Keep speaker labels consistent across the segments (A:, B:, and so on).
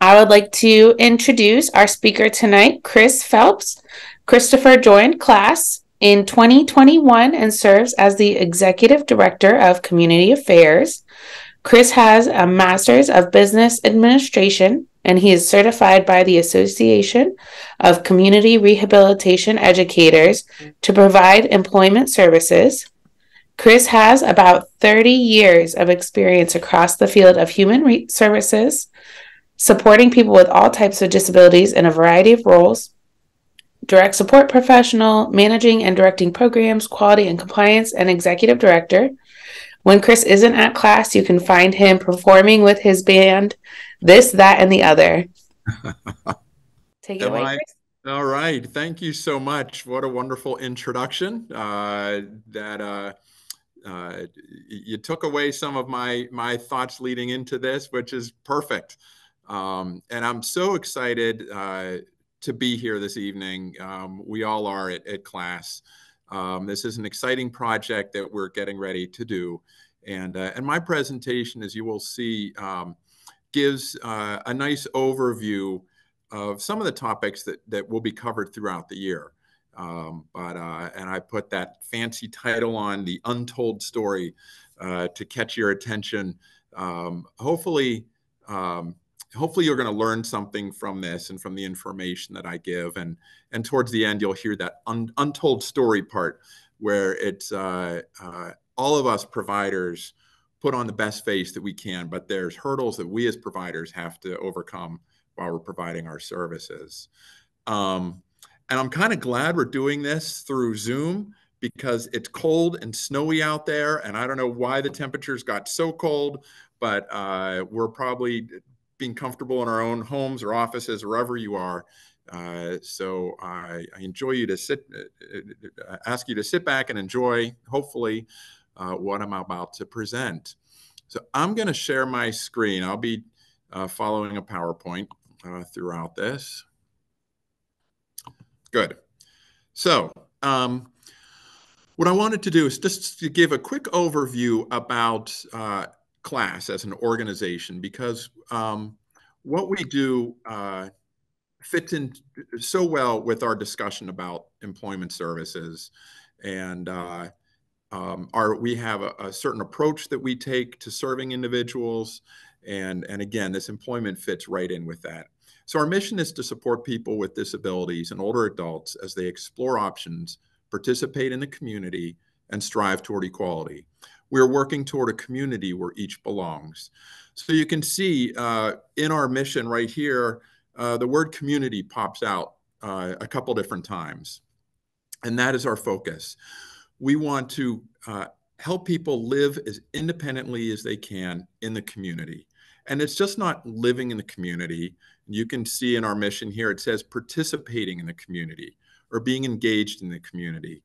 A: I would like to introduce our speaker tonight, Chris Phelps. Christopher joined class in 2021 and serves as the Executive Director of Community Affairs. Chris has a Master's of Business Administration, and he is certified by the Association of Community Rehabilitation Educators to provide employment services. Chris has about 30 years of experience across the field of human services, supporting people with all types of disabilities in a variety of roles, direct support professional, managing and directing programs, quality and compliance, and executive director. When Chris isn't at class, you can find him performing with his band, This, That, and the Other. Take it
B: Am
A: away,
B: I?
A: Chris.
B: All right. Thank you so much. What a wonderful introduction. You took away some of my thoughts leading into this, which is perfect. And I'm so excited to be here this evening. We all are at class. This is an exciting project that we're getting ready to do. And my presentation, as you will see, gives a nice overview of some of the topics that will be covered throughout the year. And I put that fancy title on, The Untold Story, to catch your attention. Hopefully you're going to learn something from this and from the information that I give. And towards the end, you'll hear that untold story part where it's all of us providers put on the best face that we can, but there's hurdles that we as providers have to overcome while we're providing our services. And I'm kind of glad we're doing this through Zoom because it's cold and snowy out there. And I don't know why the temperatures got so cold, but we're probably being comfortable in our own homes or offices, wherever you are. So I enjoy you to ask you to sit back and enjoy, hopefully, what I'm about to present. So I'm going to share my screen. I'll be following a PowerPoint throughout this. Good. So what I wanted to do is just to give a quick overview about class as an organization, because what we do fits in so well with our discussion about employment services. And we have a certain approach that we take to serving individuals. And again, this employment fits right in with that. So our mission is to support people with disabilities and older adults as they explore options, participate in the community, and strive toward equality. We're working toward a community where each belongs. So you can see in our mission right here, the word community pops out a couple different times. And that is our focus. We want to help people live as independently as they can in the community. And it's just not living in the community. You can see in our mission here, it says participating in the community or being engaged in the community.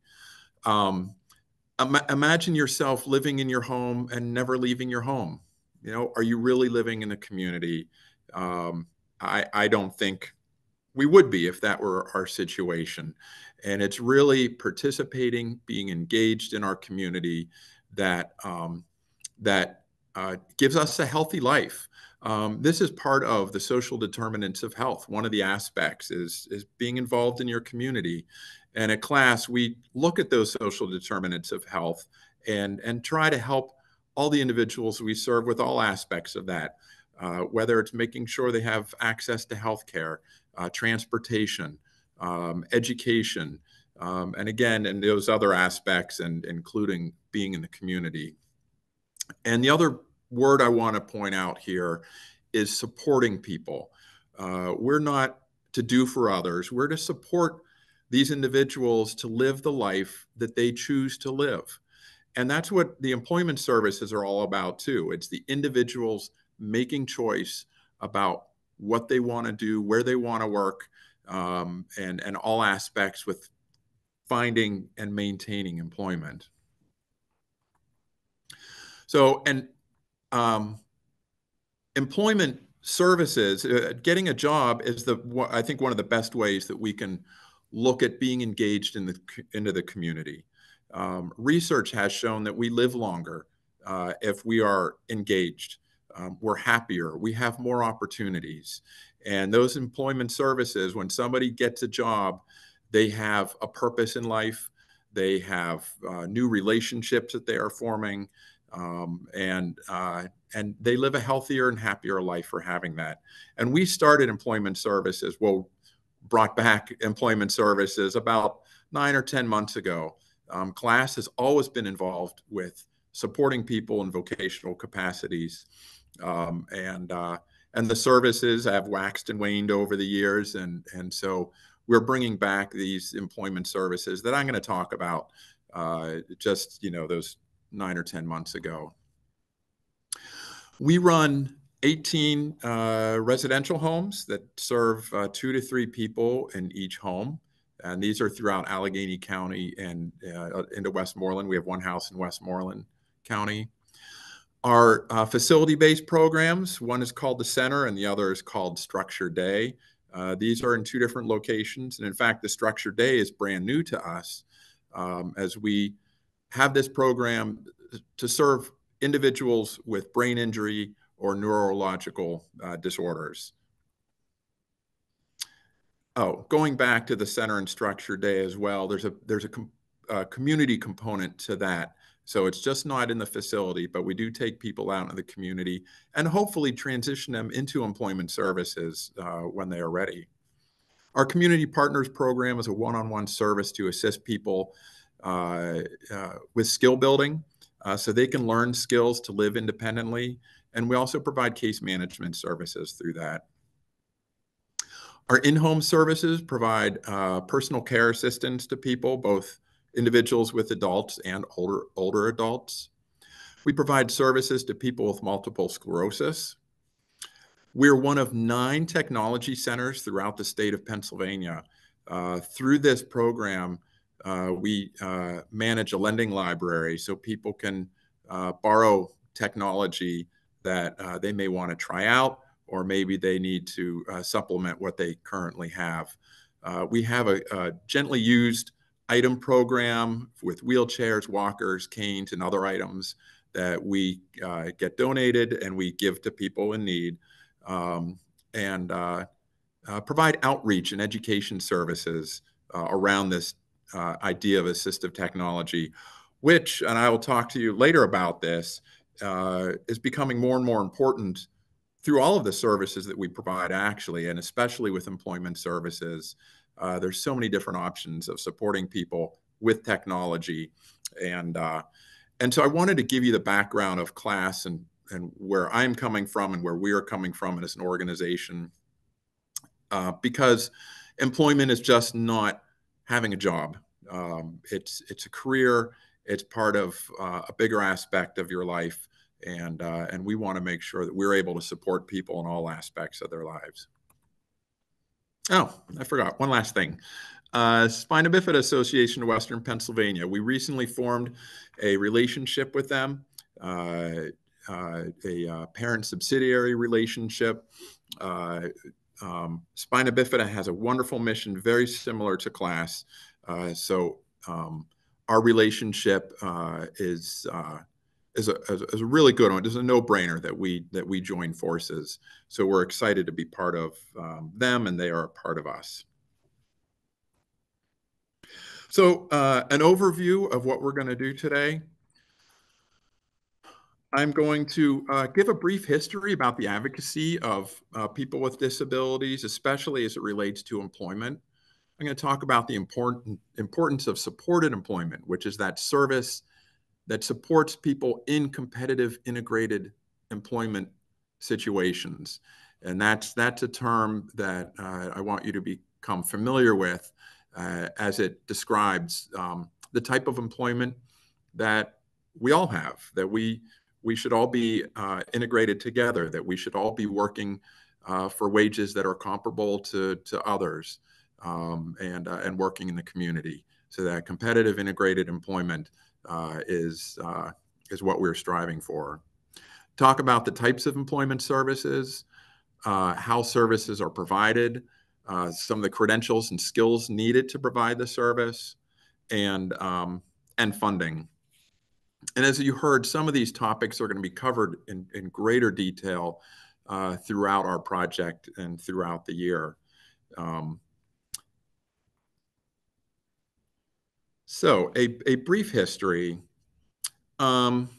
B: Imagine yourself living in your home and never leaving your home. You know, are you really living in the community? I don't think we would be if that were our situation. And it's really participating, being engaged in our community that gives us a healthy life. This is part of the social determinants of health. One of the aspects is being involved in your community. And at class, we look at those social determinants of health and try to help all the individuals we serve with all aspects of that, whether it's making sure they have access to health care, transportation, education, and again, and those other aspects, and including being in the community. And the other word I want to point out here is supporting people. We're not to do for others. We're to support these individuals to live the life that they choose to live. And that's what the employment services are all about too. It's the individuals making choice about what they want to do, where they want to work, and all aspects with finding and maintaining employment. So, and employment services, getting a job is I think one of the best ways that we can look at being engaged into the community. Research has shown that we live longer if we are engaged. we're happier, we have more opportunities. And those employment services, when somebody gets a job, they have a purpose in life, they have new relationships that they are forming, and they live a healthier and happier life for having that. And we started employment services, well, brought back employment services about 9 or 10 months ago. Class has always been involved with supporting people in vocational capacities, um, and uh, and the services have waxed and waned over the years, and so we're bringing back these employment services that I'm going to talk about just those 9 or 10 months ago. We run 18 residential homes that serve 2 to 3 people in each home. And these are throughout Allegheny County and into Westmoreland. We have one house in Westmoreland County. Our facility-based programs, one is called the Center and the other is called Structured Day. These are in 2 different locations. And in fact, the Structured Day is brand new to us as we have this program to serve individuals with brain injury or neurological disorders. Oh, going back to the Center and Structure Day as well, there's a community component to that. So it's just not in the facility, but we do take people out in the community and hopefully transition them into employment services when they are ready. Our Community Partners program is a one-on-one service to assist people with skill building so they can learn skills to live independently. And we also provide case management services through that. Our in-home services provide personal care assistance to people, both individuals with adults and older adults. We provide services to people with multiple sclerosis. We're one of 9 technology centers throughout the state of Pennsylvania. Through this program, we manage a lending library so people can borrow technology that they may want to try out, or maybe they need to supplement what they currently have. We have a gently used item program with wheelchairs, walkers, canes, and other items that we get donated and we give to people in need, and provide outreach and education services around this idea of assistive technology, which, and I will talk to you later about this, is becoming more and more important through all of the services that we provide, actually, and especially with employment services. There's so many different options of supporting people with technology. And so I wanted to give you the background of class and where I'm coming from and where we are coming from as an organization, because employment is just not having a job. It's a career. It's part of a bigger aspect of your life. And we want to make sure that we're able to support people in all aspects of their lives. Oh, I forgot one last thing. Spina Bifida Association of Western Pennsylvania. We recently formed a relationship with them, a parent subsidiary relationship. Spina Bifida has a wonderful mission, very similar to class. So our relationship is a really good one. It's a no-brainer that we join forces. So we're excited to be part of them, and they are a part of us. So an overview of what we're going to do today. I'm going to give a brief history about the advocacy of people with disabilities, especially as it relates to employment. I'm going to talk about the importance of supported employment, which is that service that supports people in competitive integrated employment situations. And that's a term that I want you to become familiar with as it describes the type of employment that we all have, that we should all be integrated together, that we should all be working for wages that are comparable to others, and working in the community. So that competitive integrated employment is what we're striving for. Talk about the types of employment services, how services are provided, some of the credentials and skills needed to provide the service, and funding. And as you heard, some of these topics are going to be covered in greater detail throughout our project and throughout the year. So a brief history. When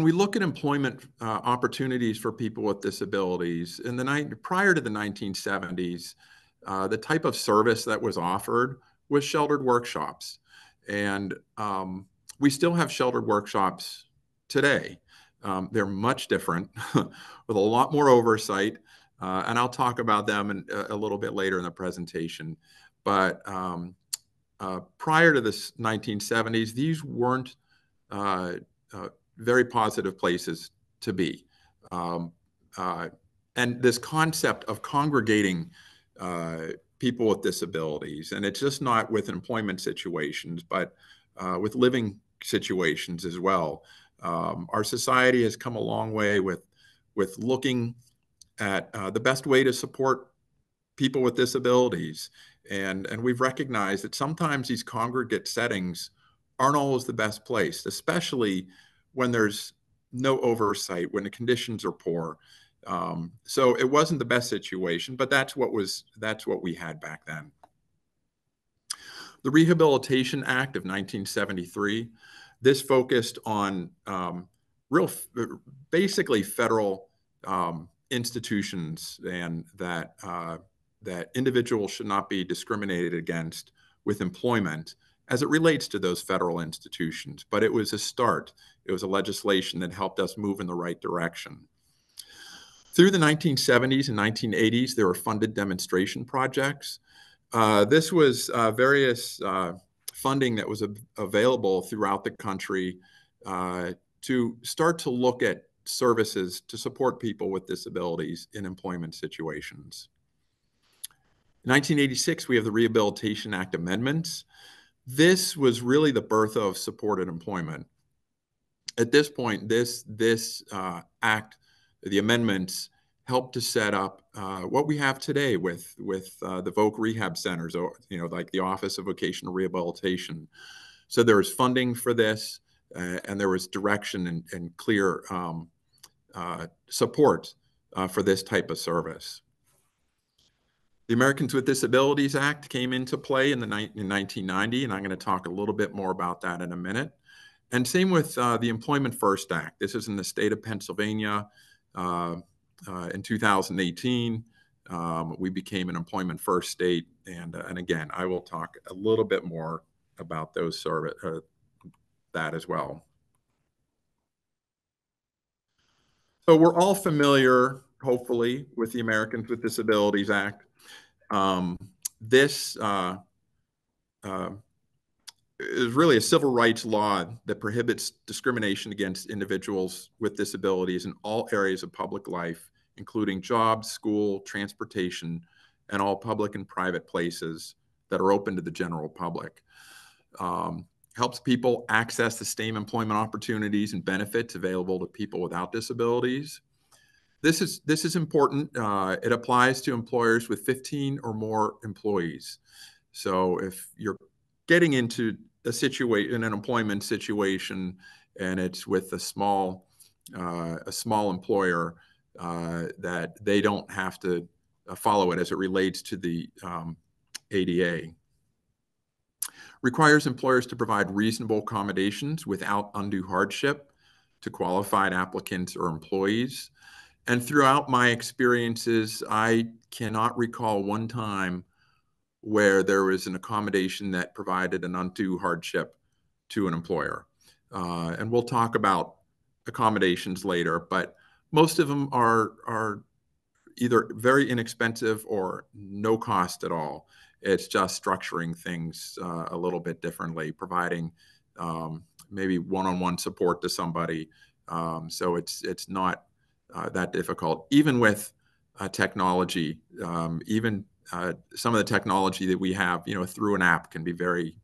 B: we look at employment opportunities for people with disabilities, prior to the 1970s, the type of service that was offered was sheltered workshops. And we still have sheltered workshops today. They're much different with a lot more oversight. And I'll talk about them a little bit later in the presentation. But prior to the 1970s, these weren't very positive places to be. And this concept of congregating people with disabilities, and it's just not with employment situations, but with living situations as well. Our society has come a long way with looking at the best way to support people with disabilities. And we've recognized that sometimes these congregate settings aren't always the best place, especially when there's no oversight, when the conditions are poor. So it wasn't the best situation, but that's what we had back then. The Rehabilitation Act of 1973, this focused on basically federal institutions, and that individuals should not be discriminated against with employment as it relates to those federal institutions. But it was a start. It was a legislation that helped us move in the right direction. Through the 1970s and 1980s, there were funded demonstration projects. This was various funding that was available throughout the country to start to look at services to support people with disabilities in employment situations. In 1986, we have the Rehabilitation Act amendments. This was really the birth of supported employment. At this point, this act, the amendments, helped to set up what we have today with the VOC rehab centers, or like the Office of Vocational Rehabilitation. So there was funding for this, and there was direction and clear support for this type of service. The Americans with Disabilities Act came into play in 1990, and I'm going to talk a little bit more about that in a minute. And same with the Employment First Act. This is in the state of Pennsylvania. In 2018, we became an employment first state. And again, I will talk a little bit more about that as well. So we're all familiar, hopefully, with the Americans with Disabilities Act. This is really a civil rights law that prohibits discrimination against individuals with disabilities in all areas of public life, including jobs, school, transportation, and all public and private places that are open to the general public. Helps people access the same employment opportunities and benefits available to people without disabilities. This is important. It applies to employers with 15 or more employees. So if you're getting into an employment situation, and it's with a small employer, that they don't have to follow it as it relates to the ADA. Requires employers to provide reasonable accommodations without undue hardship to qualified applicants or employees. And throughout my experiences, I cannot recall one time where there was an accommodation that provided an undue hardship to an employer. And we'll talk about accommodations later, but most of them are either very inexpensive or no cost at all. It's just structuring things a little bit differently, providing maybe one-on-one support to somebody. So it's not that difficult. Even with technology, some of the technology that we have, through an app can be very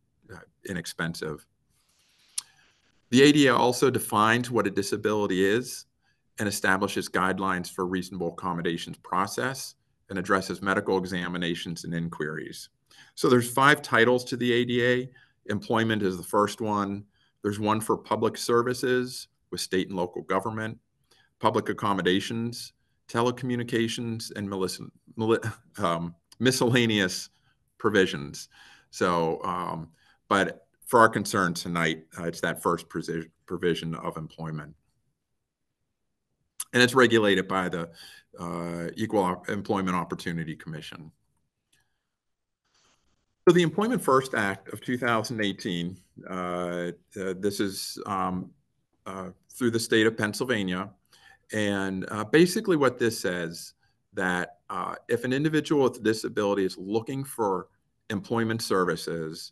B: inexpensive. The ADA also defines what a disability is and establishes guidelines for reasonable accommodations process and addresses medical examinations and inquiries. So there's 5 titles to the ADA. Employment is the first one. There's one for public services with state and local government, public accommodations, telecommunications, and miscellaneous provisions. So, but for our concern tonight, it's that first provision of employment. And it's regulated by the Equal Employment Opportunity Commission. So the Employment First Act of 2018, this is through the state of Pennsylvania. And basically what this says that if an individual with a disability is looking for employment services,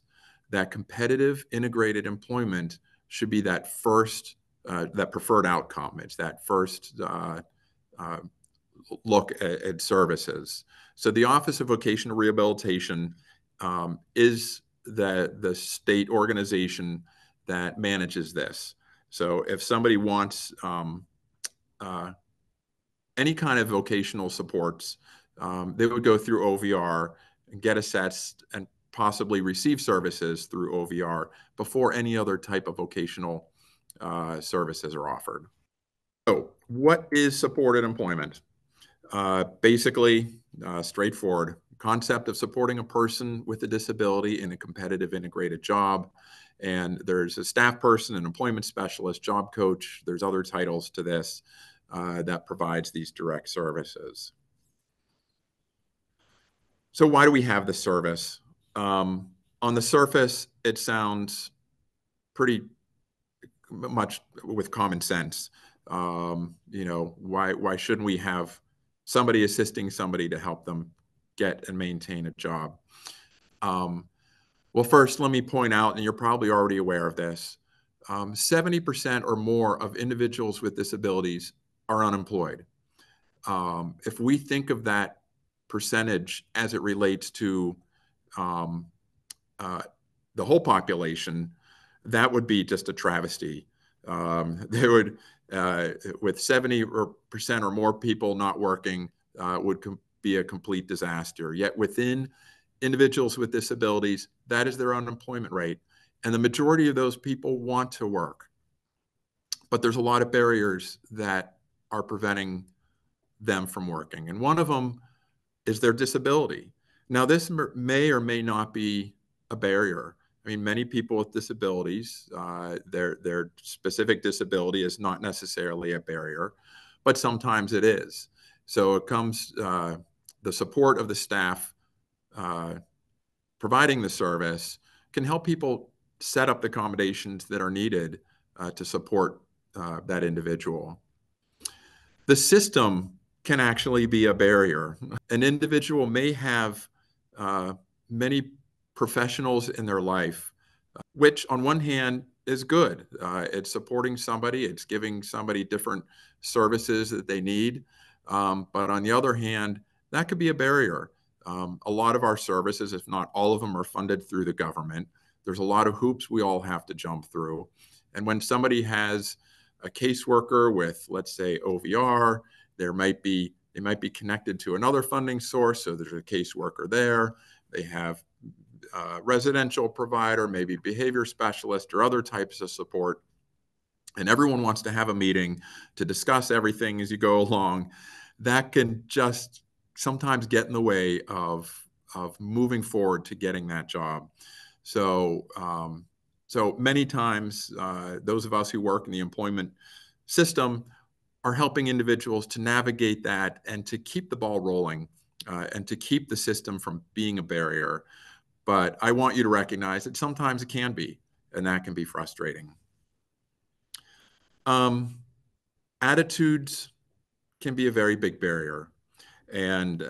B: that competitive integrated employment should be that first, that preferred outcome. It's that first look at services. So the Office of Vocational Rehabilitation is the state organization that manages this. So if somebody wants any kind of vocational supports, they would go through OVR and get assessed and possibly receive services through OVR before any other type of vocational services are offered. So what is supported employment? Basically, straightforward concept of supporting a person with a disability in a competitive integrated job. And there's a staff person, an employment specialist, job coach. There's other titles to this that provides these direct services. So why do we have the service? On the surface, it sounds pretty much with common sense. You know, why shouldn't we have somebody assisting somebody to help them get and maintain a job? Well, first, let me point out, and you're probably already aware of this, 70% or more of individuals with disabilities are unemployed. If we think of that percentage as it relates to the whole population, that would be just a travesty. There would, with 70% or more people not working, would be a complete disaster. Yet within individuals with disabilities, that is their unemployment rate. And the majority of those people want to work. But there's a lot of barriers that are preventing them from working. And one of them is their disability. Now, this may or may not be a barrier. I mean, many people with disabilities, their specific disability is not necessarily a barrier, but sometimes it is. So it comes, the support of the staff providing the service can help people set up the accommodations that are needed to support that individual. The system can actually be a barrier. An individual may have many professionals in their life, which on one hand is good. It's supporting somebody, it's giving somebody different services that they need. But on the other hand, that could be a barrier. A lot of our services, if not all of them, are funded through the government. There's a lot of hoops we all have to jump through. And when somebody has a caseworker with, let's say, OVR, they might be connected to another funding source, so there's a caseworker there. They have a residential provider, maybe behavior specialist or other types of support. And everyone wants to have a meeting to discuss everything as you go along. That can just sometimes get in the way of moving forward to getting that job. So, so many times, those of us who work in the employment system are helping individuals to navigate that and to keep the ball rolling and to keep the system from being a barrier. But I want you to recognize that sometimes it can be, and that can be frustrating. Attitudes can be a very big barrier. And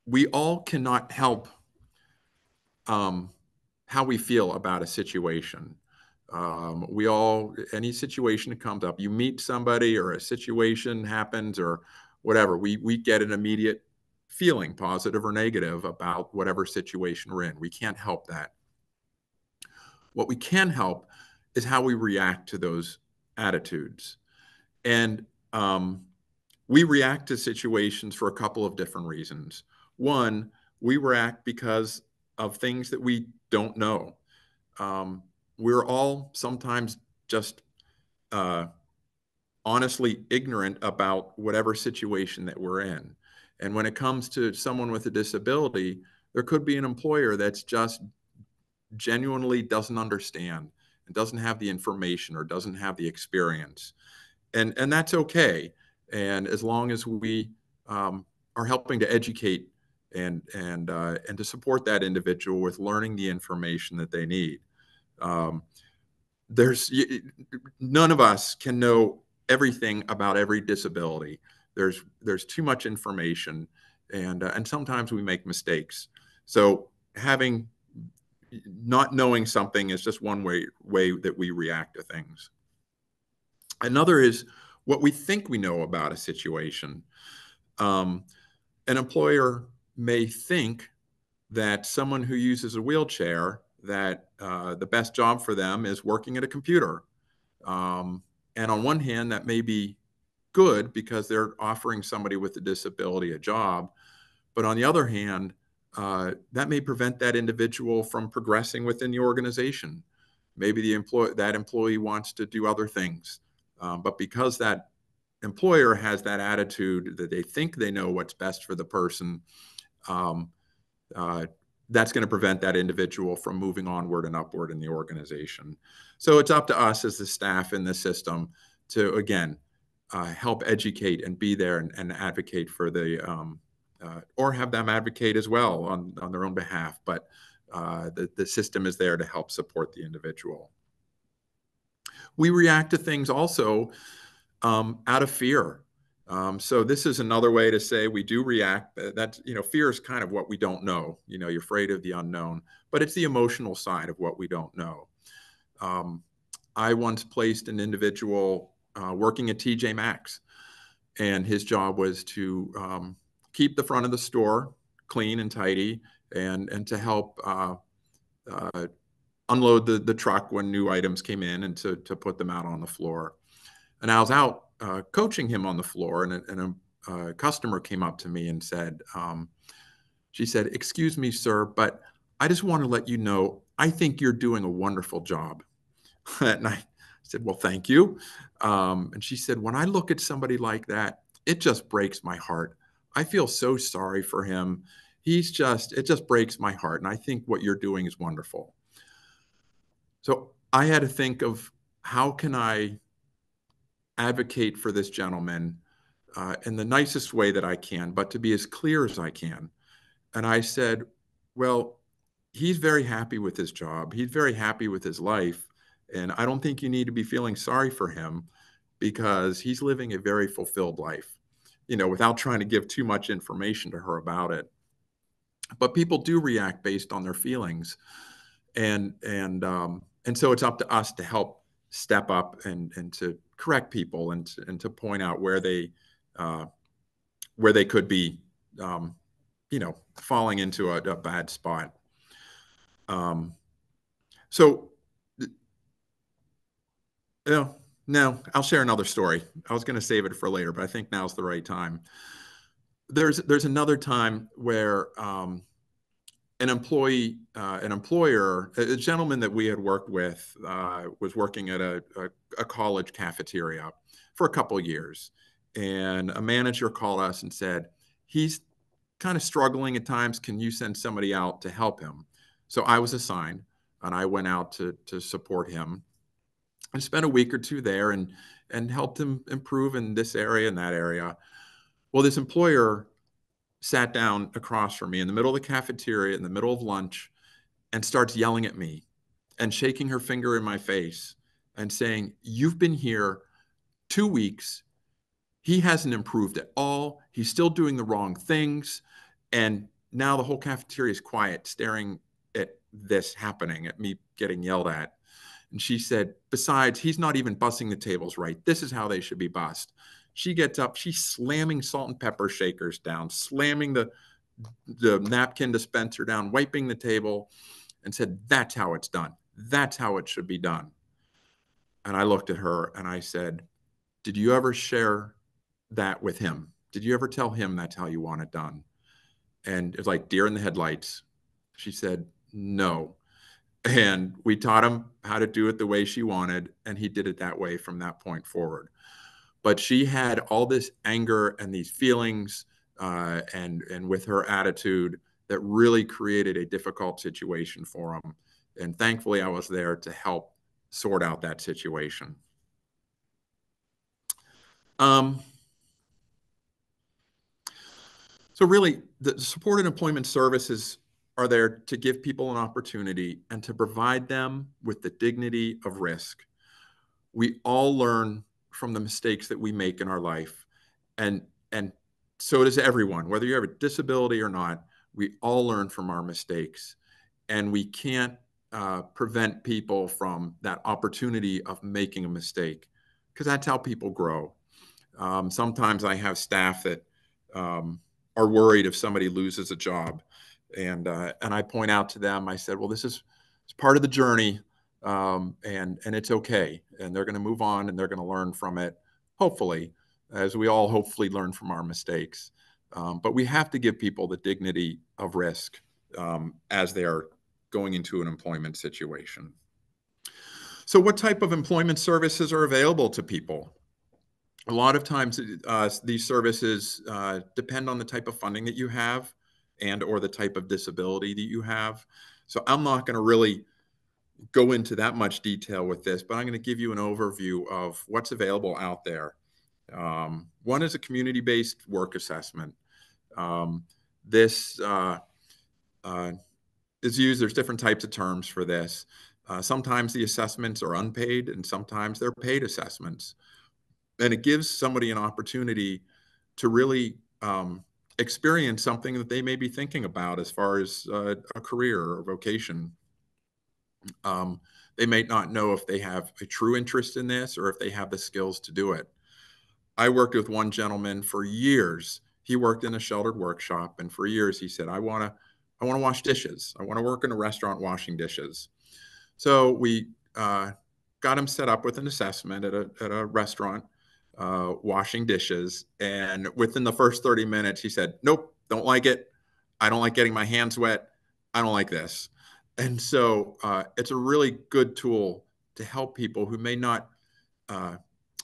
B: we all cannot help how we feel about a situation. Any situation that comes up, you meet somebody or a situation happens or whatever, we get an immediate feeling, positive or negative, about whatever situation we're in. We can't help that. What we can help is how we react to those attitudes. And we react to situations for a couple of different reasons. One, we react because of things that we don't know. We're all sometimes just honestly ignorant about whatever situation that we're in. And when it comes to someone with a disability, there could be an employer that's just genuinely doesn't understand and doesn't have the information or doesn't have the experience. And that's okay. And as long as we are helping to educate and to support that individual with learning the information that they need. Um, there's none of us can know everything about every disability. There's too much information, and sometimes we make mistakes. So having not knowing something is just one way that we react to things. Another is what we think we know about a situation. Um, an employer may think that someone who uses a wheelchair, that the best job for them is working at a computer. And on one hand, that may be good because they're offering somebody with a disability a job. But on the other hand, that may prevent that individual from progressing within the organization. Maybe that employee wants to do other things. But because that employer has that attitude that they think they know what's best for the person, um, uh, that's going to prevent that individual from moving onward and upward in the organization. So it's up to us as the staff in the system to, again, help educate and be there and advocate for or have them advocate as well on their own behalf. But the system is there to help support the individual. We react to things also out of fear. So this is another way to say we do react. That's, fear is kind of what we don't know. You're afraid of the unknown, but it's the emotional side of what we don't know. I once placed an individual working at TJ Maxx, and his job was to keep the front of the store clean and tidy, and to help unload the truck when new items came in, and to put them out on the floor. And I was out coaching him on the floor, and a customer came up to me and said, she said, "Excuse me, sir, but I just want to let you know, I think you're doing a wonderful job." And I said, "Well, thank you." And she said, "When I look at somebody like that, it just breaks my heart. I feel so sorry for him. It just breaks my heart. And I think what you're doing is wonderful." So I had to think of, how can I advocate for this gentleman in the nicest way that I can, but to be as clear as I can. And I said, "Well, he's very happy with his job. He's very happy with his life. And I don't think you need to be feeling sorry for him, because he's living a very fulfilled life," without trying to give too much information to her about it. But people do react based on their feelings. And so it's up to us to help step up and to correct people, and to point out where they could be, falling into a bad spot. So, no, I'll share another story. I was going to save it for later, but I think now's the right time. There's another time where an employer, a gentleman that we had worked with, was working at a college cafeteria for a couple of years. And a manager called us and said, "He's kind of struggling at times. Can you send somebody out to help him?" So I was assigned, and I went out to support him, and spent a week or two there, and helped him improve in this area and that area. Well, this employer sat down across from me in the middle of the cafeteria in the middle of lunch, and starts yelling at me and shaking her finger in my face and saying, "You've been here 2 weeks. He hasn't improved at all. He's still doing the wrong things." And now the whole cafeteria is quiet, staring at this happening, at me getting yelled at. And she said, "Besides, he's not even bussing the tables right. This is how they should be bussed." She gets up, she's slamming salt and pepper shakers down, slamming the napkin dispenser down, wiping the table, and said, "That's how it's done. That's how it should be done." And I looked at her and I said, "Did you ever share that with him? Did you ever tell him that's how you want it done?" And it's like deer in the headlights. She said, no. And we taught him how to do it the way she wanted, and he did it that way from that point forward. But she had all this anger and these feelings, and with her attitude, that really created a difficult situation for him. And thankfully, I was there to help sort out that situation. Um, so really, the supported employment services are there to give people an opportunity and to provide them with the dignity of risk. We all learn from the mistakes that we make in our life, and so does everyone, whether you have a disability or not. We all learn from our mistakes, and we can't prevent people from that opportunity of making a mistake, because that's how people grow. Sometimes I have staff that are worried if somebody loses a job, and I point out to them. I said, "Well, this is it's part of the journey, and it's okay. And they're going to move on, and they're going to learn from it. Hopefully, as we all hopefully learn from our mistakes. But we have to give people the dignity of risk as they are going into an employment situation." So, what type of employment services are available to people? A lot of times, these services depend on the type of funding that you have and or the type of disability that you have. So I'm not going to really go into that much detail with this, but I'm going to give you an overview of what's available out there. One is a community-based work assessment. This is used, there's different types of terms for this. Sometimes the assessments are unpaid and sometimes they're paid assessments. And it gives somebody an opportunity to really experience something that they may be thinking about as far as a career or vocation. They may not know if they have a true interest in this or if they have the skills to do it. I worked with one gentleman for years. He worked in a sheltered workshop, and for years he said, I want to wash dishes. I want to work in a restaurant washing dishes." So we got him set up with an assessment at a restaurant washing dishes. And within the first 30 minutes, he said, "Nope, don't like it. I don't like getting my hands wet. I don't like this." And so it's a really good tool to help people who may not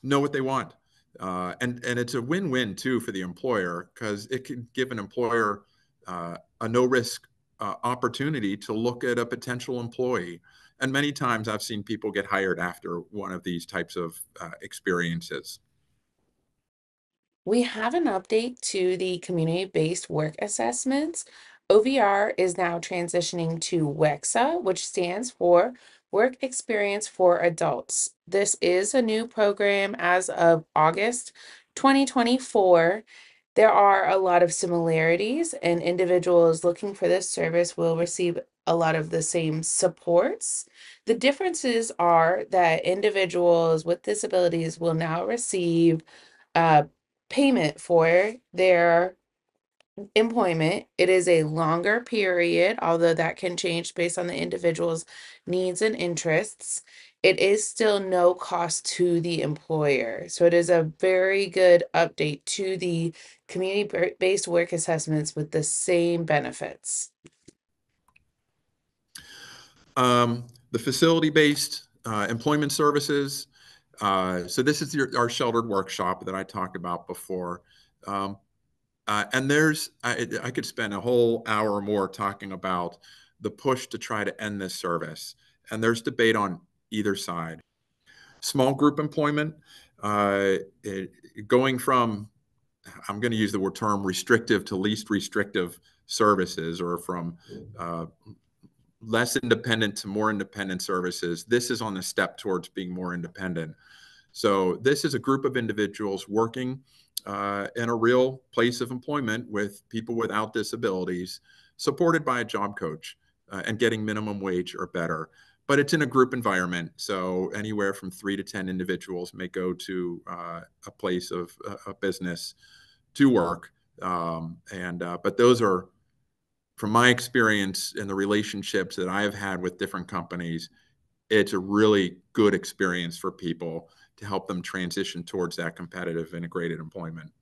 B: know what they want. And it's a win-win too for the employer, because it can give an employer a no-risk opportunity to look at a potential employee. And many times I've seen people get hired after one of these types of experiences.
A: We have an update to the community-based work assessments. OVR is now transitioning to WEXA, which stands for Work Experience for Adults. This is a new program as of August 2024. There are a lot of similarities, and individuals looking for this service will receive a lot of the same supports. The differences are that individuals with disabilities will now receive uh, payment for their employment. It is a longer period, although that can change based on the individual's needs and interests. It is still no cost to the employer. So it is a very good update to the community-based work assessments with the same benefits.
B: The facility-based employment services. So this is our sheltered workshop that I talked about before. And I could spend a whole hour or more talking about the push to try to end this service. And there's debate on either side. Small group employment, going from, I'm going to use the word term restrictive to least restrictive services, or from less independent to more independent services. This is on the step towards being more independent. So this is a group of individuals working in a real place of employment with people without disabilities, supported by a job coach and getting minimum wage or better. But it's in a group environment. So anywhere from 3 to 10 individuals may go to a place of a business to work. But those are, from my experience and the relationships that I have had with different companies, it's a really good experience for people to help them transition towards that competitive integrated employment.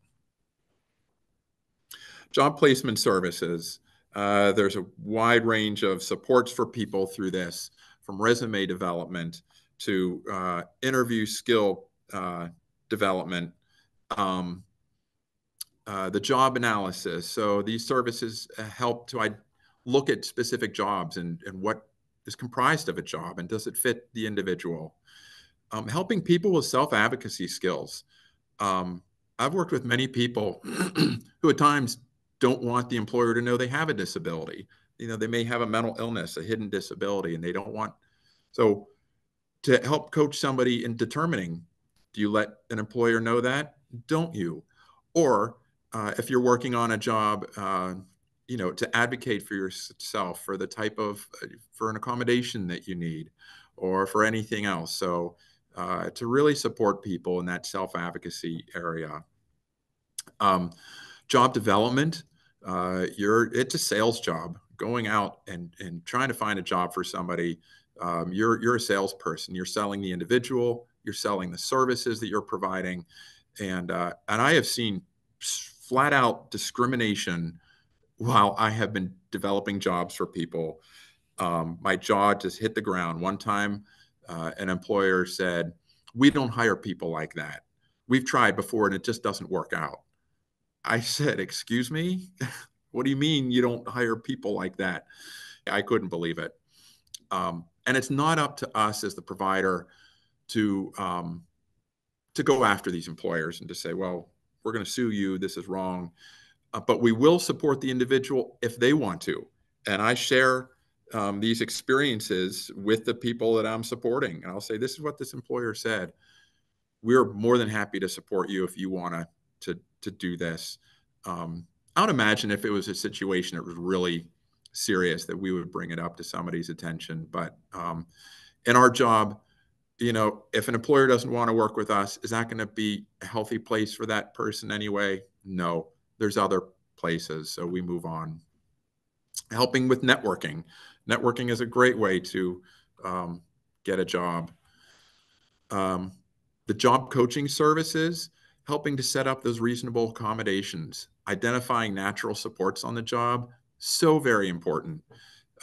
B: Job placement services. There's a wide range of supports for people through this, from resume development to interview skill development, um, the job analysis. So these services help to look at specific jobs and what is comprised of a job and does it fit the individual. Helping people with self-advocacy skills. Um, I've worked with many people who at times don't want the employer to know they have a disability. They may have a mental illness, a hidden disability, and they don't want. So to help coach somebody in determining, do you let an employer know that? Don't you? Or if you're working on a job, to advocate for yourself for the type of, for an accommodation that you need or for anything else. So to really support people in that self-advocacy area. Job development, it's a sales job. Going out and trying to find a job for somebody, you're a salesperson. You're selling the individual. You're selling the services that you're providing, and I have seen flat out discrimination while I have been developing jobs for people. My jaw just hit the ground. One time, an employer said, "We don't hire people like that. We've tried before, and it just doesn't work out." I said, "Excuse me? What do you mean you don't hire people like that?" I couldn't believe it. And it's not up to us as the provider to go after these employers and to say, "Well, we're going to sue you. This is wrong." But we will support the individual if they want to. And I share these experiences with the people that I'm supporting. And I'll say, "This is what this employer said. We're more than happy to support you if you want to do this." I would imagine if it was a situation that was really serious that we would bring it up to somebody's attention. But in our job, if an employer doesn't want to work with us, is that going to be a healthy place for that person anyway? No, there's other places. So we move on. Helping with networking. Networking is a great way to get a job. The job coaching services, helping to set up those reasonable accommodations, identifying natural supports on the job, so very important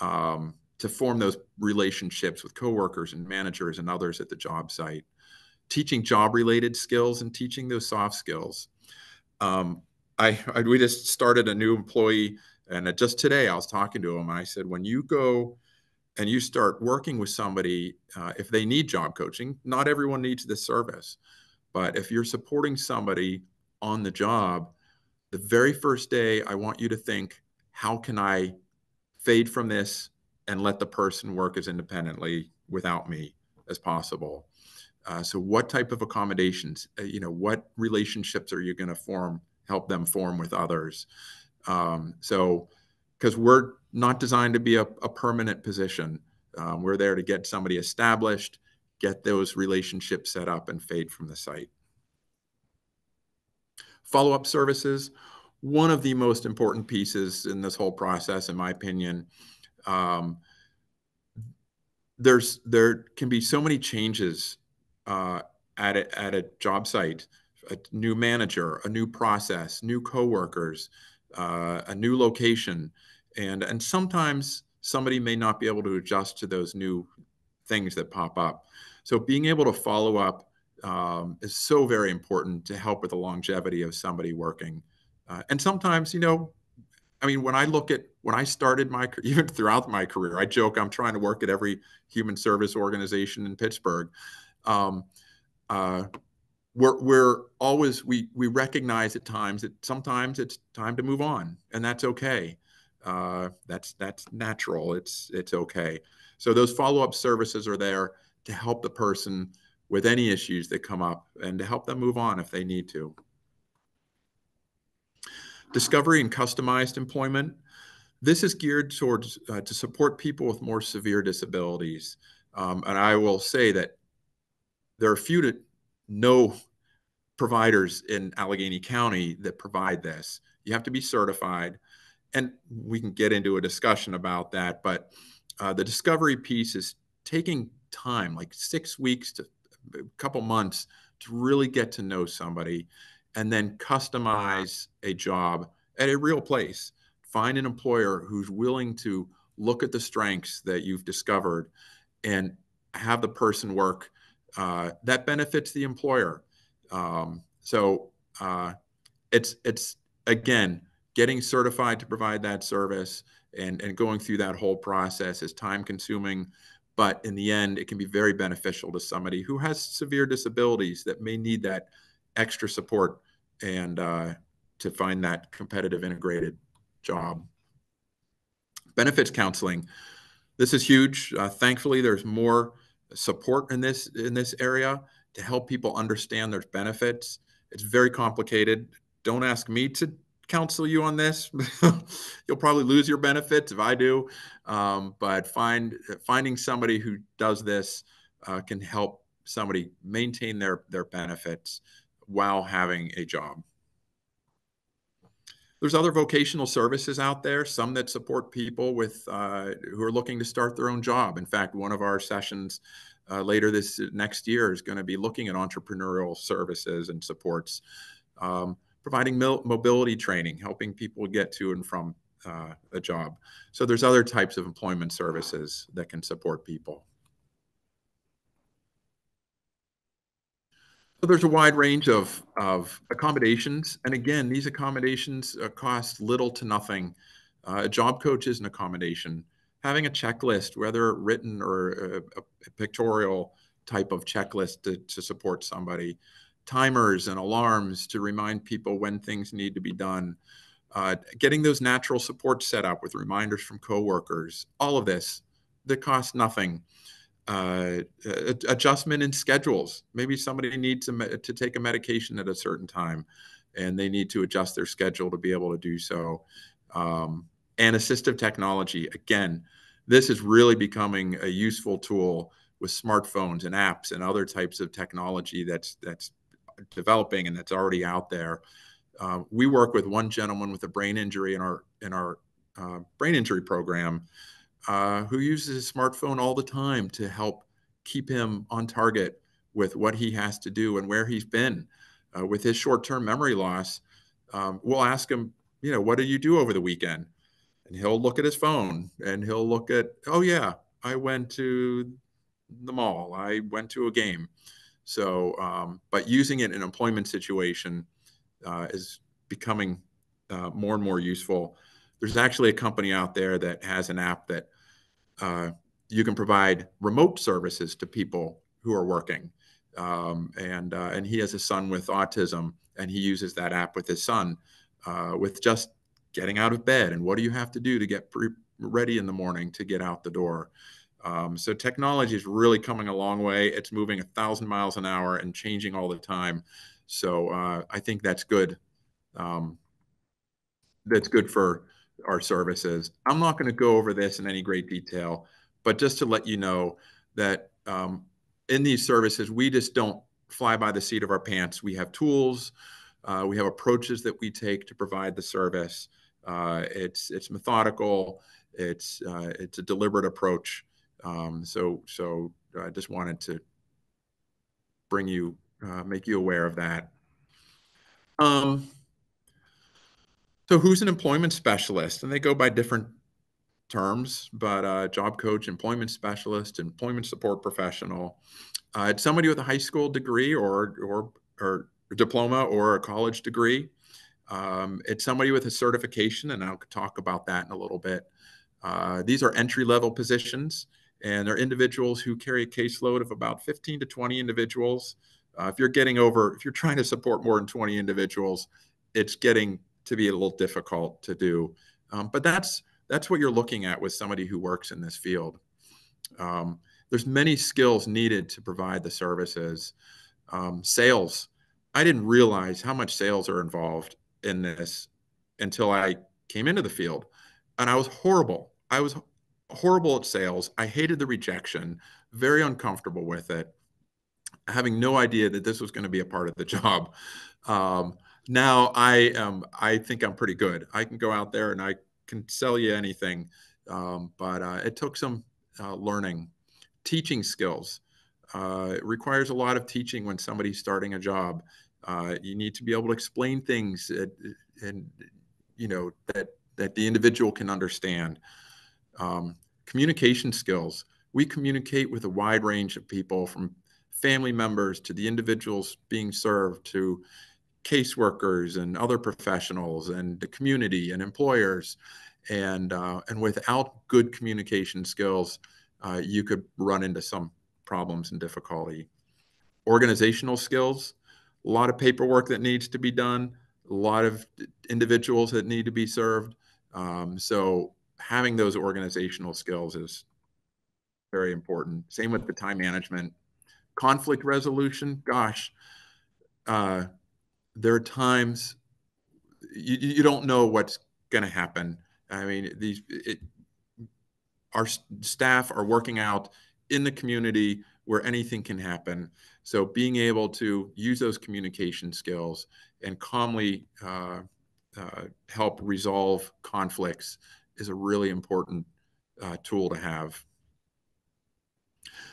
B: to form those relationships with coworkers and managers and others at the job site. Teaching job-related skills and teaching those soft skills. We just started a new employee, and just today I was talking to him. I said, when you go and you start working with somebody, if they need job coaching, not everyone needs this service, but if you're supporting somebody on the job, the very first day, I want you to think, how can I fade from this and let the person work as independently without me as possible? So what type of accommodations, what relationships are you going to help them form with others? Because we're not designed to be a permanent position. We're there to get somebody established, get those relationships set up, and fade from the site. Follow-up services, one of the most important pieces in this whole process, in my opinion. There can be so many changes at a job site, a new manager, a new process, new coworkers, a new location, and sometimes somebody may not be able to adjust to those new things that pop up. So being able to follow up is so very important to help with the longevity of somebody working. And sometimes, when I started even throughout my career, I joke I'm trying to work at every human service organization in Pittsburgh. We recognize at times that sometimes it's time to move on, and that's okay. That's natural. It's okay. So those follow-up services are there to help the person with any issues that come up and to help them move on if they need to. Discovery and customized employment. This is geared towards to support people with more severe disabilities. And I will say that there are few to no providers in Allegheny County that provide this. You have to be certified, and we can get into a discussion about that. But the discovery piece is taking time, like 6 weeks to a couple months, to really get to know somebody and then customize a job at a real place. Find an employer who's willing to look at the strengths that you've discovered and have the person work that benefits the employer. So it's again, getting certified to provide that service and going through that whole process is time consuming, but in the end, it can be very beneficial to somebody who has severe disabilities that may need that extra support and to find that competitive integrated job. Benefits counseling. This is huge. Thankfully, there's more support in this area to help people understand there's benefits. It's very complicated. Don't ask me to counsel you on this. You'll probably lose your benefits if I do. But finding somebody who does this can help somebody maintain their benefits while having a job. There's other vocational services out there, some that support people with who are looking to start their own job. In fact, one of our sessions later this next year is going to be looking at entrepreneurial services and supports, providing mobility training, helping people get to and from a job. So there's other types of employment services that can support people. So there's a wide range of accommodations. And again, these accommodations cost little to nothing. A job coach is an accommodation. Having a checklist, whether written or a pictorial type of checklist to support somebody. Timers and alarms to remind people when things need to be done. Getting those natural supports set up with reminders from coworkers. All of this that costs nothing. Adjustment in schedules. Maybe somebody needs to take a medication at a certain time and they need to adjust their schedule to be able to do so. And assistive technology. Again, this is really becoming a useful tool with smartphones and apps and other types of technology that's developing and that's already out there. We work with one gentleman with a brain injury in our brain injury program who uses his smartphone all the time to help keep him on target with what he has to do and where he's been. With his short-term memory loss, we'll ask him, what did you do over the weekend? And he'll look at his phone and he'll look at, oh yeah, I went to the mall, I went to a game. So, but using it in an employment situation is becoming more and more useful. There's actually a company out there that has an app that you can provide remote services to people who are working. And he has a son with autism, and he uses that app with his son with just getting out of bed and what do you have to do to get ready in the morning to get out the door. So technology is really coming a long way. It's moving 1,000 miles an hour and changing all the time. So I think that's good. That's good for our services. I'm not going to go over this in any great detail, but just to let you know that in these services, we just don't fly by the seat of our pants. We have tools, we have approaches that we take to provide the service. It's methodical. It's a deliberate approach. So I just wanted to make you aware of that. So who's an employment specialist? And they go by different terms, but job coach, employment specialist, employment support professional. It's somebody with a high school degree or diploma or a college degree. It's somebody with a certification, and I'll talk about that in a little bit. These are entry-level positions, and they're individuals who carry a caseload of about 15 to 20 individuals. If you're trying to support more than 20 individuals, it's getting to be a little difficult to do. But that's what you're looking at with somebody who works in this field. There's many skills needed to provide the services. Sales. I didn't realize how much sales are involved in this until I came into the field. And I was horrible. I was horrible at sales. I hated the rejection, very uncomfortable with it, having no idea that this was going to be a part of the job. Now I think I'm pretty good. I can go out there and I can sell you anything, but it took some learning. Teaching skills. It requires a lot of teaching when somebody's starting a job. You need to be able to explain things and that the individual can understand. Communication skills. We communicate with a wide range of people, from family members to the individuals being served to caseworkers and other professionals and the community and employers. And without good communication skills, you could run into some problems and difficulty. Organizational skills, a lot of paperwork that needs to be done, a lot of individuals that need to be served. So having those organizational skills is very important. Same with the time management. Conflict resolution, gosh, there are times you don't know what's going to happen. I mean, our staff are working out in the community where anything can happen. So being able to use those communication skills and calmly help resolve conflicts is a really important tool to have.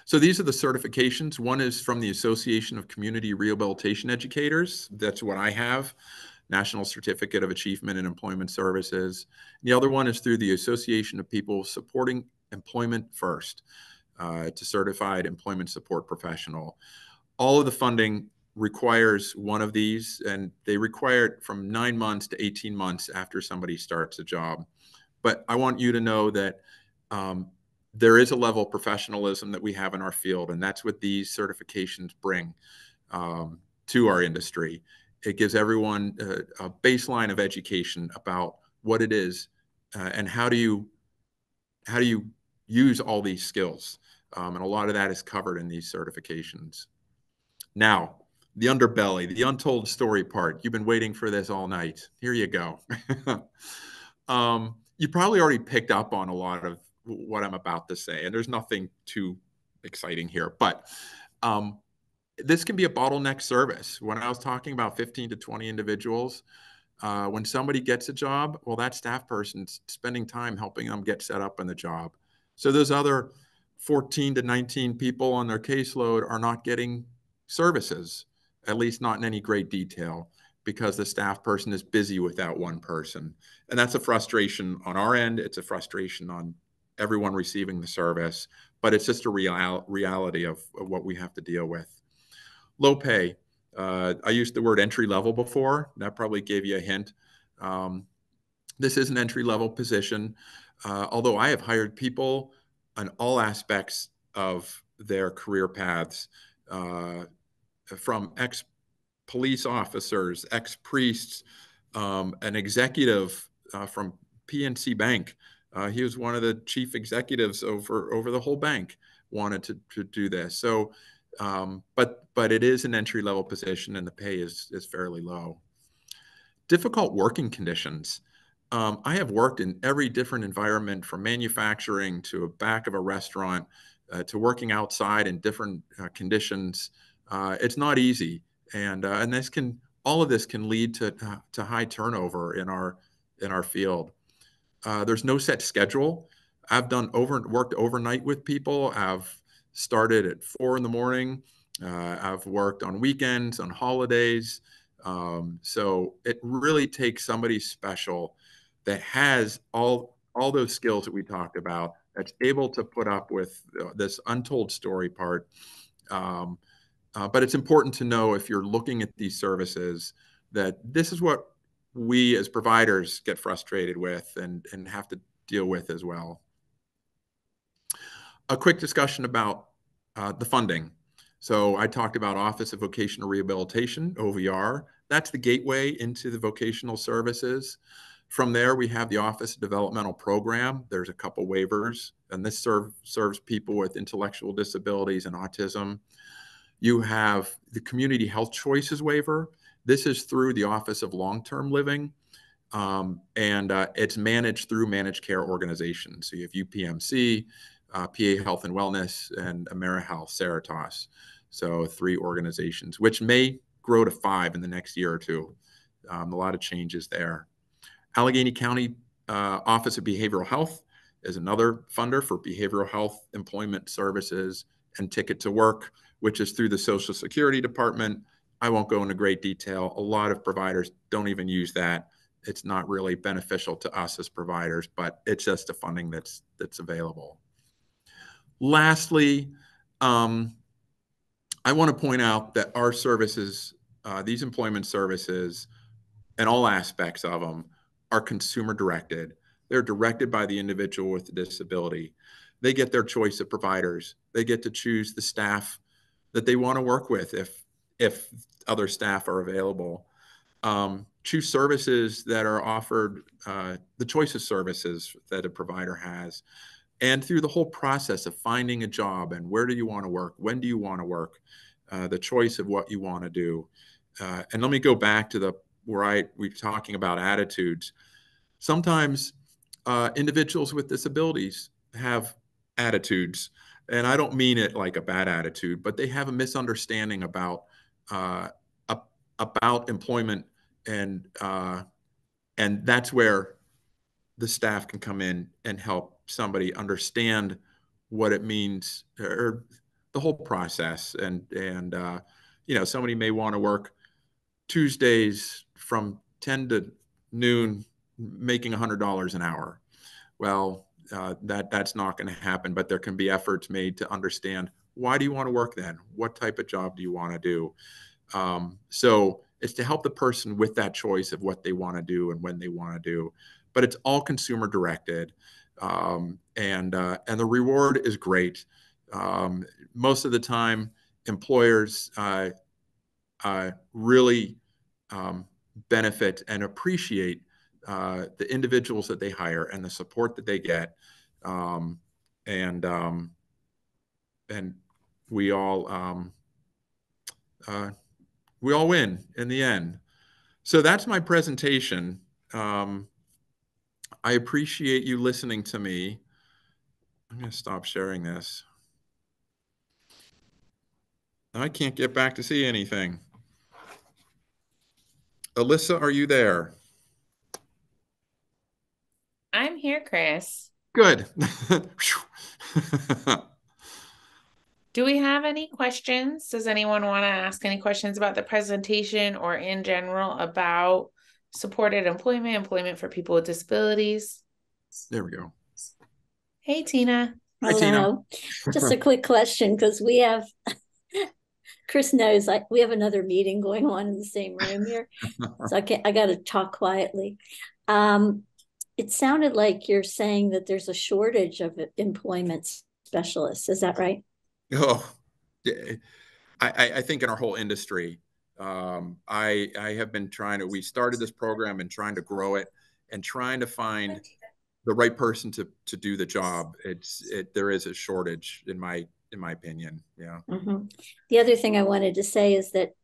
B: So these are the certifications. One is from the Association of Community Rehabilitation Educators. That's what I have. National Certificate of Achievement in Employment Services. The other one is through the Association of People Supporting Employment First, to Certified Employment Support Professional. All of the funding requires one of these, and they require it from 9 months to 18 months after somebody starts a job. But I want you to know that there is a level of professionalism that we have in our field, and that's what these certifications bring to our industry. It gives everyone a baseline of education about what it is and how do you use all these skills. And a lot of that is covered in these certifications. Now, the underbelly, the untold story part. You've been waiting for this all night. Here you go. You probably already picked up on a lot of what I'm about to say, and there's nothing too exciting here, but this can be a bottleneck service. When I was talking about 15 to 20 individuals, when somebody gets a job, well, that staff person's spending time helping them get set up in the job. So those other 14 to 19 people on their caseload are not getting services, at least not in any great detail, because the staff person is busy with that one person. And that's a frustration on our end. It's a frustration on everyone receiving the service, but it's just a reality of what we have to deal with. Low pay. I used the word entry level before. That probably gave you a hint. This is an entry level position, although I have hired people on all aspects of their career paths, from ex-police officers, ex-priests, an executive from PNC Bank. He was one of the chief executives over the whole bank, wanted to do this. So, but it is an entry level position, and the pay is fairly low. Difficult working conditions. I have worked in every different environment, from manufacturing to a back of a restaurant, to working outside in different conditions. It's not easy, and all of this can lead to high turnover in our field. There's no set schedule. I've worked overnight with people. I've started at 4 in the morning. I've worked on weekends, on holidays. So it really takes somebody special that has all those skills that we talked about, that's able to put up with this untold story part. But it's important to know, if you're looking at these services, that this is what we as providers get frustrated with and have to deal with as well. A quick discussion about the funding. So I talked about Office of Vocational Rehabilitation, OVR. That's the gateway into the vocational services. From there, we have the Office of Developmental Program. There's a couple waivers, and this serves people with intellectual disabilities and autism. You have the Community Health Choices waiver. This is through the Office of Long-Term Living, and it's managed through managed care organizations. So you have UPMC, PA Health and Wellness, and AmeriHealth, Seritas. So 3 organizations, which may grow to 5 in the next year or two. A lot of changes there. Allegheny County Office of Behavioral Health is another funder for behavioral health employment services, and Ticket to Work, which is through the Social Security Department. I won't go into great detail. A lot of providers don't even use that, it's not really beneficial to us as providers, but it's just the funding that's available. Lastly, I want to point out that our services, these employment services, and all aspects of them are consumer directed. They're directed by the individual with the disability. They get their choice of providers. They get to choose the staff that they want to work with if other staff are available. Choose services that are offered, the choice of services that a provider has. And through the whole process of finding a job and where do you want to work, when do you want to work, the choice of what you want to do. And let me go back to we're talking about attitudes. Sometimes individuals with disabilities have attitudes, and I don't mean it like a bad attitude, but they have a misunderstanding uh, about employment, and that's where the staff can come in and help somebody understand what it means, or the whole process. And somebody may want to work Tuesdays from 10 to noon, making $100 an hour. Well, that's not going to happen, but there can be efforts made to understand, why do you want to work then? What type of job do you want to do? So it's to help the person with that choice of what they want to do and when they want to do. But it's all consumer directed, and the reward is great. Most of the time, employers really benefit and appreciate the individuals that they hire and the support that they get, and we all we all win in the end. So that's my presentation. I appreciate you listening to me. I'm going to stop sharing this. I can't get back to see anything. Alyssa, are you there?
A: I'm here, Chris.
B: Good.
A: Do we have any questions? Does anyone want to ask any questions about the presentation or in general about supported employment for people with disabilities?
B: There we go.
A: Hey, Tina.
B: Hi, Tina.
C: Hello. Just a quick question, because we have, Chris knows, we have another meeting going on in the same room here. So I got to talk quietly. It sounded like you're saying that there's a shortage of employment specialists. Is that right?
B: Oh, I think in our whole industry, I have been we started this program and trying to grow it and trying to find the right person to do the job. There is a shortage in my opinion. Yeah.
C: Mm-hmm. The other thing I wanted to say is that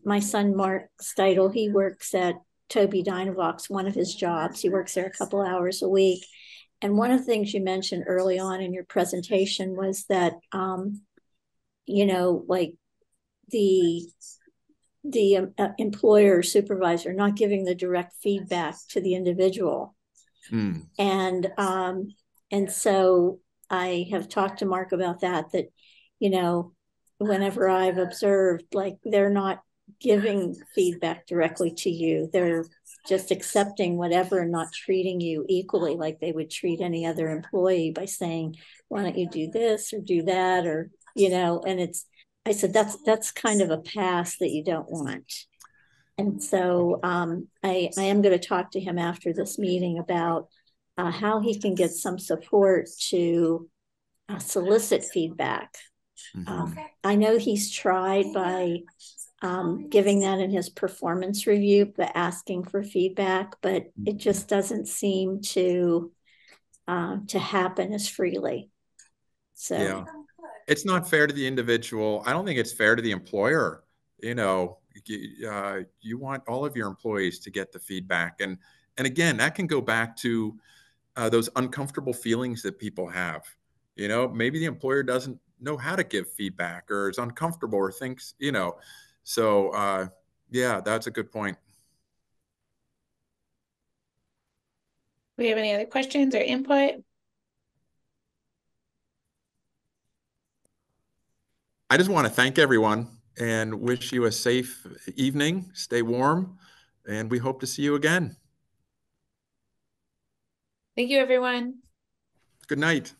C: my son, Mark Steidel, he works at Toby Dynavox, one of his jobs. He works there a couple hours a week. And one of the things you mentioned early on in your presentation was that, like the employer or supervisor not giving the direct feedback to the individual.
B: Mm.
C: And so I have talked to Mark about that, whenever I've observed, like, they're not giving feedback directly to you. They're just accepting whatever and not treating you equally like they would treat any other employee by saying, why don't you do this or do that? Or, and I said, that's kind of a pass that you don't want. And so I am going to talk to him after this meeting about how he can get some support to solicit feedback.
B: Mm-hmm.
C: I know he's tried by giving that in his performance review, but asking for feedback, but it just doesn't seem to happen as freely. So
B: yeah, it's not fair to the individual. I don't think it's fair to the employer. You want all of your employees to get the feedback, and again, that can go back to those uncomfortable feelings that people have. Maybe the employer doesn't know how to give feedback, or is uncomfortable, or thinks, so yeah, that's a good point.
A: Do we have any other questions or input?
B: I just want to thank everyone and wish you a safe evening. Stay warm, and we hope to see you again.
A: Thank you, everyone.
B: Good night.